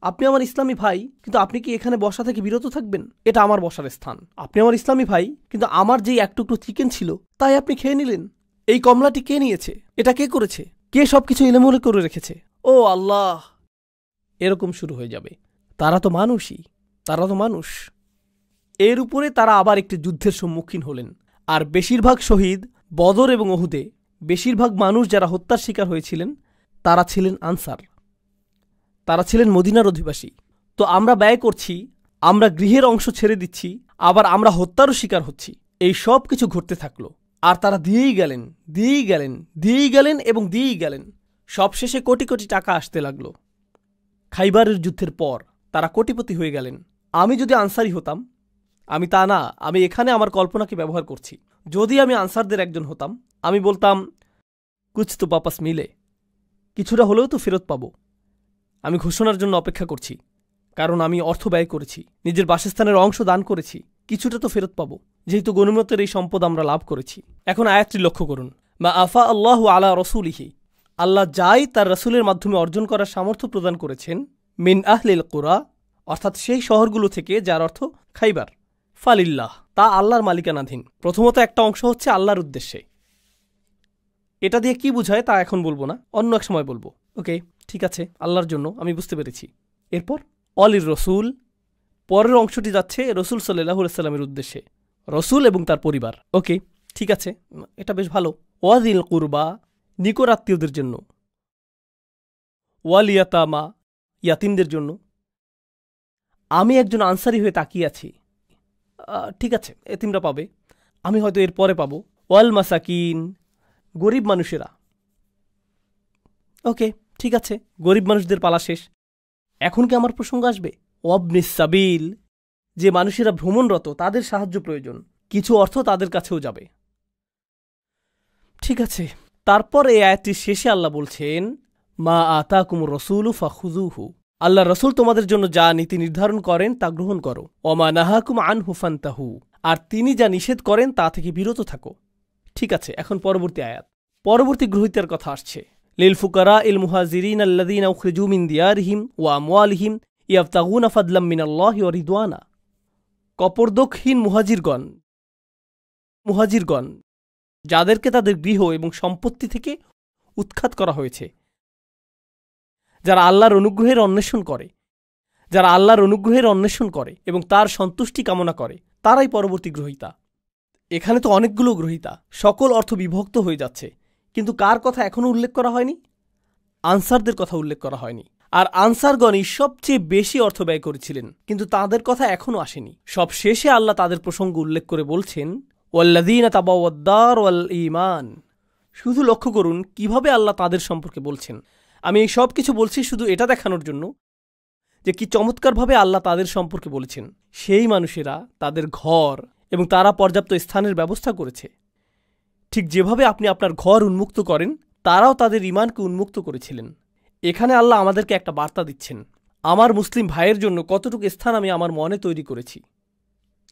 আপনি আমার ইসলামী ভাই, কিন্তু আপনি কি এখানে বসা থেকে বিরত থাকবেন? এটা আমার বসার স্থান। আপনি আমার ইসলামী ভাই, কিন্তু আমার যেই এক টুকরো চিকেন ছিল তাই আপনি খেয়ে নিলেন। এই কমলাটি কে নিয়েছে? এটা কে করেছে? কে সবকিছু এলোমেলো করে রেখেছে? ও আল্লাহ! এরকম শুরু হয়ে যাবে। তারা তো মানুষই, তারা তো মানুষ। এর উপরে তারা আবার একটি যুদ্ধের সম্মুখীন হলেন। আর বেশিরভাগ শহীদ বদর এবং উহুদে, বেশিরভাগ মানুষ যারা হত্যার শিকার হয়েছিলেন, তারা ছিলেন আনসার, তারা ছিলেন মদিনার অধিবাসী। তো আমরা ব্যয় করছি, আমরা গৃহের অংশ ছেড়ে দিচ্ছি, আবার আমরা হত্যারও শিকার হচ্ছি। এই সব কিছু ঘটতে থাকলো। আর তারা দিয়েই গেলেন, দিয়েই গেলেন, দিয়েই গেলেন এবং দিয়েই গেলেন। সবশেষে কোটি কোটি টাকা আসতে লাগলো। খাইবারের যুদ্ধের পর তারা কোটিপতি হয়ে গেলেন। আমি যদি আনসারি হতাম, আমি তা না, আমি এখানে আমার কল্পনাকে ব্যবহার করছি, যদি আমি আনসারদের একজন হতাম, আমি বলতাম কুছ তো বাপাস মিলে, কিছুটা হলেও তো ফেরত পাবো। আমি ঘোষণার জন্য অপেক্ষা করছি, কারণ আমি অর্থ ব্যয় করেছি, নিজের বাসস্থানের অংশ দান করেছি, কিছুটা তো ফেরত পাবো, যেহেতু গনিমতের এই সম্পদ আমরা লাভ করেছি। এখন আয়াতটি লক্ষ্য করুন, মা আফা আল্লাহু আলা রসুলিহি, আল্লাহ যাই তার রসুলের মাধ্যমে অর্জন করার সামর্থ্য প্রদান করেছেন, মিন আহলিল কুরা, অর্থাৎ সেই শহরগুলো থেকে, যার অর্থ খাইবার, ফালিল্লাহ, তা আল্লাহর মালিকানাধীন। প্রথমত একটা অংশ হচ্ছে আল্লাহর উদ্দেশ্যে। এটা দিয়ে কি বুঝায় তা এখন বলবো না, অন্য এক সময় বলবো। ওকে, ঠিক আছে, আল্লাহর জন্য, আমি বুঝতে পেরেছি। এরপর অলির রসুল, পরের অংশটি যাচ্ছে রসুল সাল্লাল্লাহু আলাইহি সাল্লামের উদ্দেশ্যে, রসুল এবং তার পরিবার। ওকে, ঠিক আছে, এটা বেশ ভালো। ওয়াজিল কুরবা, নিকট আত্মীয়দের জন্য। ওয়ালিয়াতামা, ইয়াতিমদের জন্য। আমি একজন আনসারি হয়ে তাকিয়ে আছি, ঠিক আছে, এতিমরা পাবে, আমি হয়তো এর পরে পাবো। ওয়াল মাসাকিন, গরিব মানুষেরা। ওকে, ঠিক আছে, গরিব মানুষদের পালা শেষ। এখন কি আমার প্রসঙ্গ আসবে? ওয়াবনিস সাবিল, যে মানুষেরা ভ্রমণরত, তাদের সাহায্য প্রয়োজন, কিছু অর্থ তাদের কাছেও যাবে। ঠিক আছে, তারপর এই আয়াতটির শেষে আল্লাহ বলছেন, মা আতাকুমুর রাসূলু ফাখুযুহু, আল্লাহ রসুল তোমাদের জন্য যা নীতি নির্ধারণ করেন তা গ্রহণ করো। ওমা নাহাকুম আনহু ফান্তাহু, আর তিনি যা নিষেধ করেন তা থেকে বিরত থাকো। ঠিক আছে, এখন পরবর্তী আয়াত, পরবর্তী গ্রহীতার কথা আসছে। লিল ফুকারা ইল মুহাজিরিন আল্লাযীনা উখরিজু মিন দিয়ারিহিম ওয়া আমওয়ালিহিম ইয়াবতাগুনা ফাদলাম মিনাল্লাহি ওয়া রিদওয়ানা, কপরদকহীন মুহাজিরগণ, যাদেরকে তাদের গৃহ এবং সম্পত্তি থেকে উৎখাত করা হয়েছে, যারা আল্লাহর অনুগ্রহের অন্বেষণ করে, যারা আল্লাহর অনুগ্রহের অন্বেষণ করে এবং তার সন্তুষ্টি কামনা করে, তারাই পরবর্তী গ্রহীতা। এখানে তো অনেকগুলো গ্রহীতা, সকল অর্থ বিভক্ত হয়ে যাচ্ছে, কিন্তু কার কথা এখনও উল্লেখ করা হয়নি? আনসারদের কথা উল্লেখ করা হয়নি। আর আনসারগণই সবচেয়ে বেশি অর্থ ব্যয় করেছিলেন, কিন্তু তাদের কথা এখনও আসেনি। সব শেষে আল্লাহ তাদের প্রসঙ্গ উল্লেখ করে বলছেন, ওয়াল্লাযীনা তাবাওয়াদ-দার ওয়াল ঈমান। শুধু লক্ষ্য করুন কিভাবে আল্লাহ তাদের সম্পর্কে বলছেন। আমি এই সব কিছু বলছি শুধু এটা দেখানোর জন্য যে কি চমৎকারভাবে আল্লাহ তাদের সম্পর্কে বলেছেন। সেই মানুষেরা তাদের ঘর এবং তারা পর্যাপ্ত স্থানের ব্যবস্থা করেছে। ঠিক যেভাবে আপনি আপনার ঘর উন্মুক্ত করেন, তারাও তাদের ঈমানকে উন্মুক্ত করেছিলেন। এখানে আল্লাহ আমাদেরকে একটা বার্তা দিচ্ছেন, আমার মুসলিম ভাইয়ের জন্য কতটুকু স্থান আমি আমার মনে তৈরি করেছি,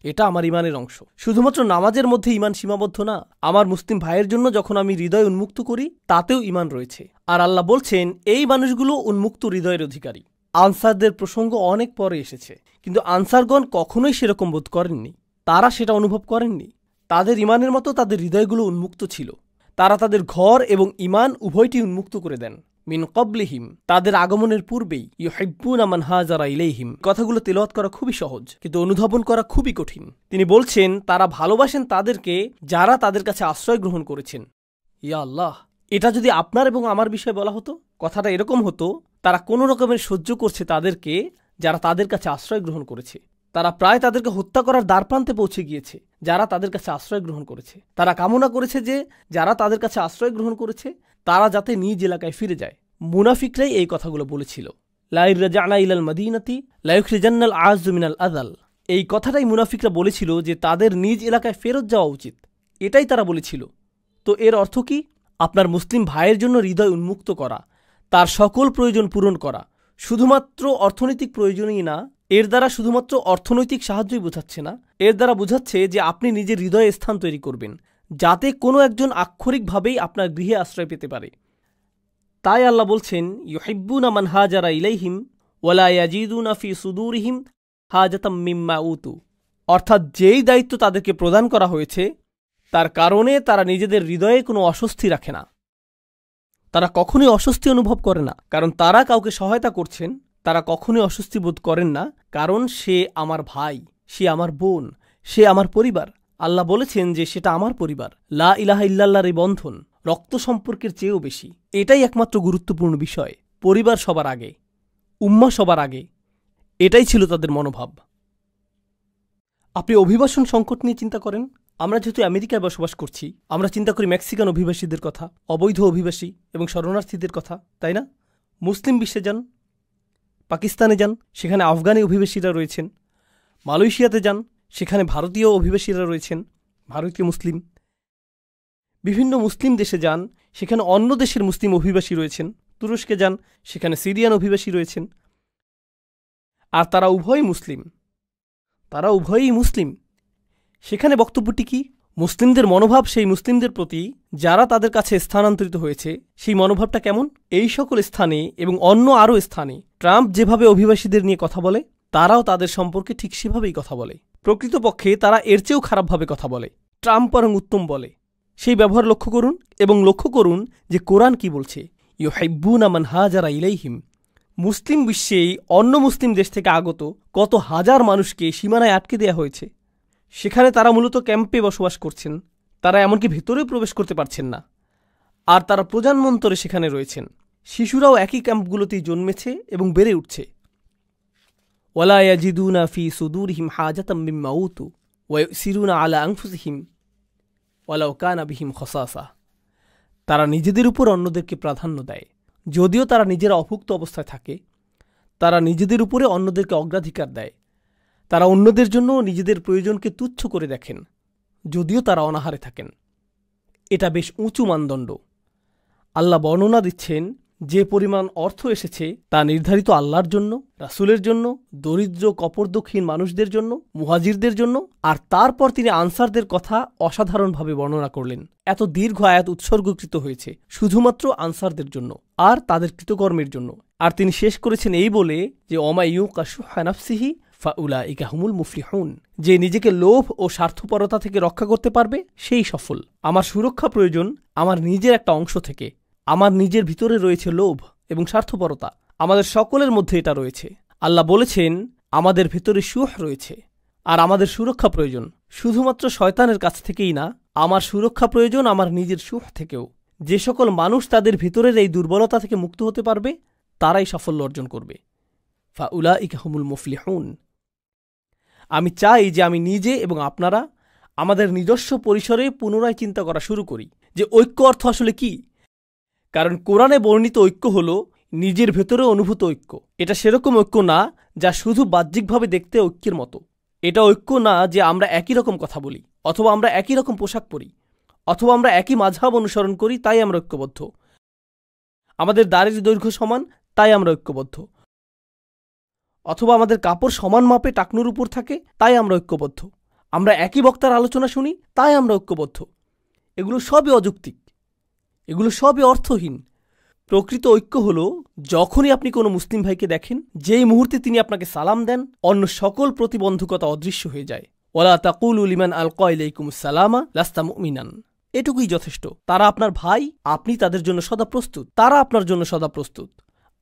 এটা আমার ঈমানের অংশ। শুধুমাত্র নামাজের মধ্যে ঈমান সীমাবদ্ধ না, আমার মুসলিম ভাইয়ের জন্য যখন আমি হৃদয় উন্মুক্ত করি তাতেও ঈমান রয়েছে। আর আল্লাহ বলছেন এই মানুষগুলো উন্মুক্ত হৃদয়ের অধিকারী। আনসারদের প্রসঙ্গ অনেক পরে এসেছে, কিন্তু আনসারগণ কখনোই সেরকম বোধ করেননি। তারা সেটা অনুভব করেননি। তাদের ঈমানের মতো তাদের হৃদয়গুলো উন্মুক্ত ছিল। তারা তাদের ঘর এবং ঈমান উভয়টি উন্মুক্ত করে দেন। মিন ক্বাবলিহিম, তাদের আগমনের পূর্বেই, ইউহিব্বুনা মান হাজারা ইলাইহিম। কথাগুলো তেলাওয়াত করা খুবই সহজ, কিন্তু অনুধাবন করা খুবই কঠিন। তিনি বলছেন তারা ভালোবাসেন তাদেরকে যারা তাদের কাছে আশ্রয় গ্রহণ করেছেন। ইয়া আল্লাহ, এটা যদি আপনার এবং আমার বিষয়ে বলা হতো, কথাটা এরকম হতো, তারা কোনো রকমের সহ্য করছে তাদেরকে যারা তাদের কাছে আশ্রয় গ্রহণ করেছে। তারা প্রায় তাদেরকে হত্যা করার দ্বারপ্রান্তে পৌঁছে গিয়েছে যারা তাদের কাছে আশ্রয় গ্রহণ করেছে। তারা কামনা করেছে যে যারা তাদের কাছে আশ্রয় গ্রহণ করেছে তারা যাতে নিজ এলাকায় ফিরে যায়। মুনাফিকরাই এই কথাগুলো বলেছিল, লা ইন রাজা'না ইলাল মাদিনাতি লা ইউখরিজান্নাল আ'আজ্জু মিনাল আযাল। এই কথাটাই মুনাফিকরা বলেছিল যে তাদের নিজ এলাকায় ফেরত যাওয়া উচিত। এটাই তারা বলেছিল। তো এর অর্থ কি? আপনার মুসলিম ভাইয়ের জন্য হৃদয় উন্মুক্ত করা, তার সকল প্রয়োজন পূরণ করা, শুধুমাত্র অর্থনৈতিক প্রয়োজনই না, এর দ্বারা শুধুমাত্র অর্থনৈতিক সাহায্যই বোঝাচ্ছে না, এর দ্বারা বোঝাচ্ছে যে আপনি নিজের হৃদয়ে স্থান তৈরি করবেন যাতে কোনো একজন আক্ষরিকভাবেই আপনার গৃহে আশ্রয় পেতে পারে। তাই আল্লাহ বলছেন, ইউহিব্বুনা মান হাজারা ইলাইহিম ওয়ালা ইয়াজিদুনা ফি সুদুরিহিম হাজাতাম মিম্মা উতু। অর্থাৎ যেই দায়িত্ব তাদেরকে প্রদান করা হয়েছে তার কারণে তারা নিজেদের হৃদয়ে কোনো অস্বস্তি রাখে না। তারা কখনোই অস্বস্তি অনুভব করে না কারণ তারা কাউকে সহায়তা করছেন। তারা কখনোই অস্বস্তি বোধ করেন না কারণ সে আমার ভাই, সে আমার বোন, সে আমার পরিবার। আল্লাহ বলেছেন যে সেটা আমার পরিবার। লা ইলাহা ইল্লাল্লাহর এই বন্ধন রক্ত সম্পর্কের চেয়েও বেশি। এটাই একমাত্র গুরুত্বপূর্ণ বিষয়। পরিবার সবার আগে, উম্মাহ সবার আগে, এটাই ছিল তাদের মনোভাব। আপনি অভিবাসন সংকট নিয়ে চিন্তা করেন। আমরা যেহেতু আমেরিকায় বসবাস করছি, আমরা চিন্তা করি মেক্সিকান অভিবাসীদের কথা, অবৈধ অভিবাসী এবং শরণার্থীদের কথা, তাই না? মুসলিম বিশ্বে যান, পাকিস্তানে যান, সেখানে আফগানি অভিবাসীরা রয়েছেন। মালয়েশিয়াতে যান, সেখানে ভারতীয় অভিবাসীরা রয়েছেন, ভারতীয় মুসলিম। বিভিন্ন মুসলিম দেশে যান, সেখানে অন্য দেশের মুসলিম অভিবাসী রয়েছেন। তুরস্কে যান, সেখানে সিরিয়ান অভিবাসী রয়েছেন। আর তারা উভয়ই মুসলিম, তারা উভয়ই মুসলিম। সেখানে বক্তব্যটি কি? মুসলিমদের মনোভাব সেই মুসলিমদের প্রতি যারা তাদের কাছে স্থানান্তরিত হয়েছে, সেই মনোভাবটা কেমন? এই সকল স্থানে এবং অন্য আরও স্থানে ট্রাম্প যেভাবে অভিবাসীদের নিয়ে কথা বলে, তারাও তাদের সম্পর্কে ঠিক সেভাবেই কথা বলে। প্রকৃতপক্ষে তারা এর চেয়েও খারাপভাবে কথা বলে। ট্রাম্প বরং উত্তম বলে। সেই ব্যবহার লক্ষ্য করুন এবং লক্ষ্য করুন যে কোরআন কি বলছে। ইউহিব্বুনা মান হাজারা ইলাইহিম। মুসলিম বিশ্বেই অন্য মুসলিম দেশ থেকে আগত কত হাজার মানুষকে সীমানায় আটকে দেয়া হয়েছে। সেখানে তারা মূলত ক্যাম্পে বসবাস করছেন। তারা এমনকি ভেতরেও প্রবেশ করতে পারছেন না। আর তারা প্রজন্মান্তরে সেখানে রয়েছেন। শিশুরাও একই ক্যাম্পগুলোতেই জন্মেছে এবং বেড়ে উঠছে। ওয়ালা ইয়াজিদুনা ফি সুদুরিহিম হাজাতাম মিম্মা উতু ওয়া ইউসিরুনা আলা আনফুসিহিম ওয়ালাউ কানা বিহিম খাসাসা। তারা নিজেদের উপর অন্যদেরকে প্রাধান্য দেয়, যদিও তারা নিজেরা অভুক্ত অবস্থায় থাকে। তারা নিজেদের উপরে অন্যদেরকে অগ্রাধিকার দেয়। তারা অন্যদের জন্য নিজেদের প্রয়োজনকে তুচ্ছ করে দেখেন, যদিও তারা অনাহারে থাকেন। এটা বেশ উঁচু মানদণ্ড। আল্লাহ বর্ণনা দিচ্ছেন যে পরিমাণ অর্থ এসেছে তা নির্ধারিত আল্লাহর জন্য, রাসূলের জন্য, দরিদ্র কপরদক্ষিণ মানুষদের জন্য, মুহাজিরদের জন্য। আর তারপর তিনি আনসারদের কথা অসাধারণভাবে বর্ণনা করলেন। এত দীর্ঘ আয়াত উৎসর্গকৃত হয়েছে শুধুমাত্র আনসারদের জন্য আর তাদের কৃতকর্মের জন্য। আর তিনি শেষ করেছেন এই বলে যে ওমা ইউকা শুহা নাফসিহি ফাউলাইকা হুমুল মুফলিহুন। যে নিজেকে লোভ ও স্বার্থপরতা থেকে রক্ষা করতে পারবে সেই সফল। আমার সুরক্ষা প্রয়োজন আমার নিজের একটা অংশ থেকে। আমার নিজের ভিতরে রয়েছে লোভ এবং স্বার্থপরতা। আমাদের সকলের মধ্যে এটা রয়েছে। আল্লাহ বলেছেন আমাদের ভিতরে সুহ রয়েছে আর আমাদের সুরক্ষা প্রয়োজন শুধুমাত্র শয়তানের কাছ থেকেই না, আমার সুরক্ষা প্রয়োজন আমার নিজের সুহ থেকেও। যে সকল মানুষ তাদের ভিতরের এই দুর্বলতা থেকে মুক্ত হতে পারবে তারাই সাফল্য অর্জন করবে। ফাউলাইকা হুমুল মুফলিহুন। আমি চাই যে আমি নিজে এবং আপনারা আমাদের নিজস্ব পরিসরে পুনরায় চিন্তা করা শুরু করি যে ঐক্য অর্থ আসলে কি। কারণ কোরআনে বর্ণিত ঐক্য হল নিজের ভেতরে অনুভূত ঐক্য। এটা সেরকম ঐক্য না যা শুধু বাহ্যিকভাবে দেখতে ঐক্যের মতো। এটা ঐক্য না যে আমরা একই রকম কথা বলি, অথবা আমরা একই রকম পোশাক পরি, অথবা আমরা একই মাযহাব অনুসরণ করি তাই আমরা ঐক্যবদ্ধ, আমাদের দাড়ির দৈর্ঘ্য সমান তাই আমরা ঐক্যবদ্ধ, অথবা আমাদের কাপড় সমান মাপে টাকনুর উপর থাকে তাই আমরা ঐক্যবদ্ধ, আমরা একই বক্তার আলোচনা শুনি তাই আমরা ঐক্যবদ্ধ। এগুলো সবই অযৌক্তিক, এগুলো সবই অর্থহীন। প্রকৃত ঐক্য হল যখনই আপনি কোনো মুসলিম ভাইকে দেখেন, যেই মুহূর্তে তিনি আপনাকে সালাম দেন, অন্য সকল প্রতিবন্ধকতা অদৃশ্য হয়ে যায়। ওয়ালা তাকুলু লিমান আলকা ইলাইকুমুস সালামা লাস্তা মুমিনান। এটুকুই যথেষ্ট। তারা আপনার ভাই, আপনি তাদের জন্য সদা প্রস্তুত, তারা আপনার জন্য সদা প্রস্তুত।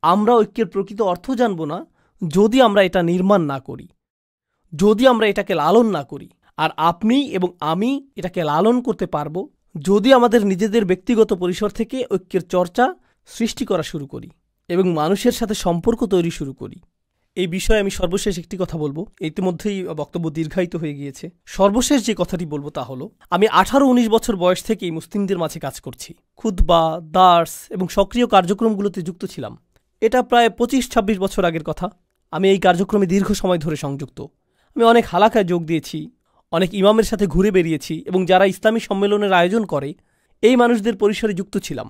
আমরা ঐক্যের প্রকৃত অর্থ জানব না যদি আমরা এটা নির্মাণ না করি, যদি আমরা এটাকে লালন না করি। আর আপনি এবং আমি এটাকে লালন করতে পারব যদি আমাদের নিজেদের ব্যক্তিগত পরিসর থেকে ঐক্যের চর্চা সৃষ্টি করা শুরু করি এবং মানুষের সাথে সম্পর্ক তৈরি শুরু করি। এই বিষয়ে আমি সর্বশেষ একটি কথা বলবো। ইতিমধ্যেই বক্তব্য দীর্ঘায়িত হয়ে গিয়েছে। সর্বশেষ যে কথাটি বলবো তা হলো, আমি 18-19 বছর বয়স থেকেই মুসলিমদের মাঝে কাজ করছি। খুতবা, দার্স এবং সক্রিয় কার্যক্রমগুলোতে যুক্ত ছিলাম। এটা প্রায় 25-26 বছর আগের কথা। আমি এই কার্যক্রমে দীর্ঘ সময় ধরে সংযুক্ত। আমি অনেক হালাকায় যোগ দিয়েছি, অনেক ইমামের সাথে ঘুরে বেরিয়েছি এবং যারা ইসলামী সম্মেলনের আয়োজন করে এই মানুষদের পরিসরে যুক্ত ছিলাম।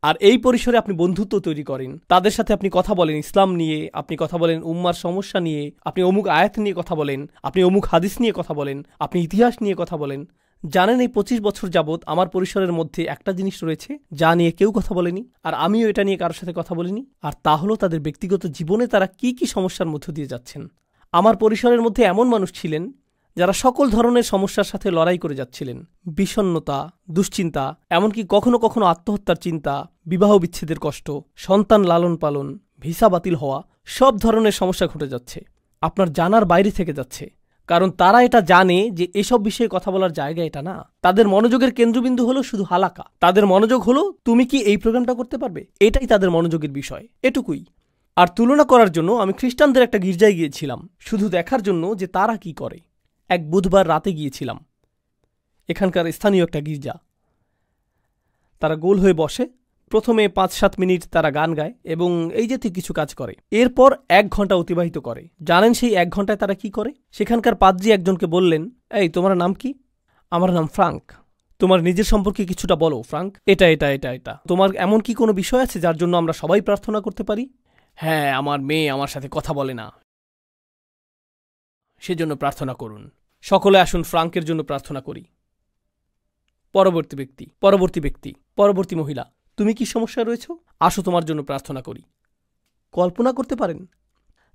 আর এই পরিসরে আপনি বন্ধুত্ব তৈরি করেন, তাদের সাথে আপনি কথা বলেন ইসলাম নিয়ে, আপনি কথা বলেন উম্মার সমস্যা নিয়ে, আপনি অমুক আয়াত নিয়ে কথা বলেন, আপনি অমুক হাদিস নিয়ে কথা বলেন, আপনি ইতিহাস নিয়ে কথা বলেন। জানেন, এই 25 বছর যাবৎ আমার পরিসরের মধ্যে একটা জিনিস রয়েছে যা নিয়ে কেউ কথা বলেনি, আর আমিও এটা নিয়ে কারোর সাথে কথা বলিনি। আর তা হলো তাদের ব্যক্তিগত জীবনে তারা কি কি সমস্যার মধ্য দিয়ে যাচ্ছেন। আমার পরিসরের মধ্যে এমন মানুষ ছিলেন যারা সকল ধরনের সমস্যার সাথে লড়াই করে যাচ্ছিলেন। বিষণ্ণতা, দুশ্চিন্তা, এমনকি কখনো কখনো আত্মহত্যার চিন্তা, বিবাহ বিচ্ছেদের কষ্ট, সন্তান লালন পালন, ভিসা বাতিল হওয়া, সব ধরনের সমস্যা ঘটে যাচ্ছে। আপনার জানার বাইরে থেকে যাচ্ছে, কারণ তারা এটা জানে যে এসব বিষয়ে কথা বলার জায়গা এটা না। তাদের মনোযোগের কেন্দ্রবিন্দু হলো শুধু হালাকা। তাদের মনোযোগ হলো তুমি কি এই প্রোগ্রামটা করতে পারবে, এটাই তাদের মনোযোগের বিষয়, এটুকুই। আর তুলনা করার জন্য আমি খ্রিস্টানদের একটা গির্জায় গিয়েছিলাম, শুধু দেখার জন্য যে তারা কি করে। এক বুধবার রাতে গিয়েছিলাম, এখানকার স্থানীয় একটা গির্জা। তারা গোল হয়ে বসে, প্রথমে 5-7 মিনিট তারা গান গায় এবং এই জাতীয় কিছু কাজ করে। এরপর 1 ঘন্টা অতিবাহিত করে। জানেন সেই 1 ঘন্টায় তারা কি করে? সেখানকার পাদ্রী একজনকে বললেন, এই তোমার নাম কি? আমার নাম ফ্রাঙ্ক। তোমার নিজের সম্পর্কে কিছুটা বলো ফ্রাঙ্ক। এটা এটা এটা এটা তোমার এমন কি কোনো বিষয় আছে যার জন্য আমরা সবাই প্রার্থনা করতে পারি? হ্যাঁ, আমার মেয়ে আমার সাথে কথা বলে না, সেজন্য প্রার্থনা করুন। সকলে আসুন ফ্রাঙ্কের জন্য প্রার্থনা করি। পরবর্তী ব্যক্তি, পরবর্তী ব্যক্তি, পরবর্তী মহিলা, তুমি কি সমস্যা রয়েছ? আসো তোমার জন্য প্রার্থনা করি। কল্পনা করতে পারেন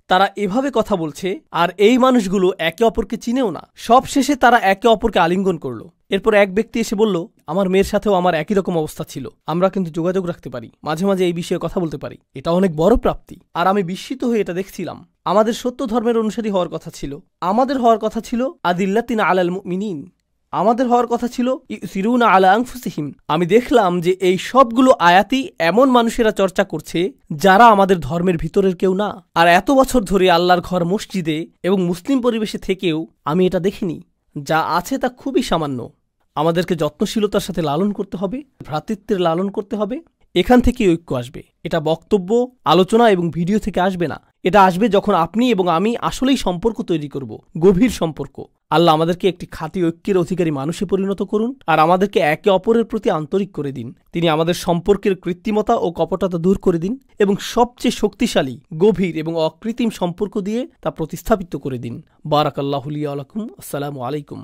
তারা এভাবে কথা বলছে, আর এই মানুষগুলো একে অপরকে চিনেও না। সব শেষে তারা একে অপরকে আলিঙ্গন করলো। এরপর এক ব্যক্তি এসে বলল, আমার মেয়ের সাথেও আমার একই রকম অবস্থা ছিল, আমরা কিন্তু যোগাযোগ রাখতে পারি, মাঝে মাঝে এই বিষয়ে কথা বলতে পারি, এটা অনেক বড় প্রাপ্তি। আর আমি বিস্মিত হয়ে এটা দেখছিলাম। আমাদের সত্য ধর্মের অনুসারী হওয়ার কথা ছিল, আমাদের হওয়ার কথা ছিল আদিল্লাতিনা আলাল মুমিনিন, আমাদের হওয়ার কথা ছিল ইউসিরুনা আলা আনফুসিহিম। আমি দেখলাম যে এই সবগুলো আয়াতই এমন মানুষেরা চর্চা করছে যারা আমাদের ধর্মের ভিতরের কেউ না। আর এত বছর ধরে আল্লাহর ঘর মসজিদে এবং মুসলিম পরিবেশে থেকেও আমি এটা দেখিনি। যা আছে তা খুবই সামান্য। আমাদেরকে যত্নশীলতার সাথে লালন করতে হবে, ভ্রাতৃত্বের লালন করতে হবে। এখান থেকেই ঐক্য আসবে। এটা বক্তব্য, আলোচনা এবং ভিডিও থেকে আসবে না। এটা আসবে যখন আপনি এবং আমি আসলেই সম্পর্ক তৈরি করব, গভীর সম্পর্ক। আল্লাহ আমাদেরকে একটি খাঁটি ঐক্যের অধিকারী মানুষে পরিণত করুন, আর আমাদেরকে একে অপরের প্রতি আন্তরিক করে দিন। তিনি আমাদের সম্পর্কের কৃত্রিমতা ও কপটতা দূর করে দিন এবং সবচেয়ে শক্তিশালী, গভীর এবং অকৃত্রিম সম্পর্ক দিয়ে তা প্রতিস্থাপিত করে দিন। বারাকাল্লাহু লি ওয়া লাকুম। আসসালামু আলাইকুম।